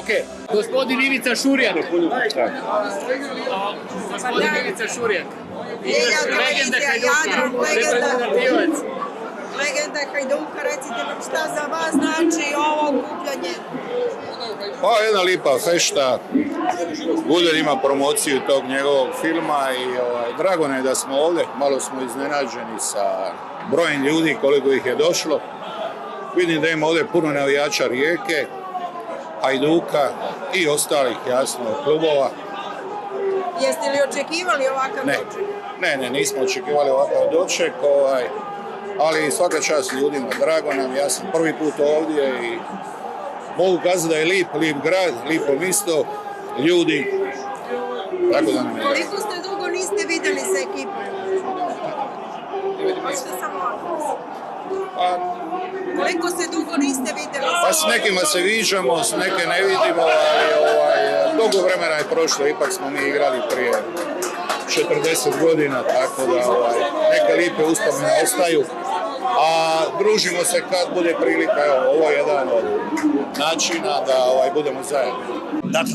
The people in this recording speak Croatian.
Ok, gospodin Ivica Šurjak. Gospodin Ivica Šurjak. Legenda Hajduka, reprezentativac. Legenda Hajduka, recite nam šta za vas znači ovo okupljanje? Pa jedna lipa fešta. Guder ima promociju tog njegovog filma i drago nam je da smo ovdje. Malo smo iznenađeni sa brojem ljudi koliko ih je došlo. Vidim da ima ovdje puno navijača Rijeke, Hajduka i ostalih, jasno, klubova. Jeste li očekivali ovakav doček? Ne, nismo očekivali ovakav doček, ali svaka čast ljudima, drago nam, ja sam prvi put ovdje i mogu kazati da je lijep grad, lijepo mjesto, ljudi, tako da nam je. Koliko ste dugo niste vidjeli sa ekipom? Možete samo ovako. Koliko se dugo niste vidjeli? Pa s nekima se viđamo, s neke ne vidimo, ali dugo vremena je prošlo, ipak smo mi igrali prije 40 godina, tako da neke lijepe uspomene ostaju. A družimo se kad bude prilika, evo, ovo je jedan od načina da budemo zajedno.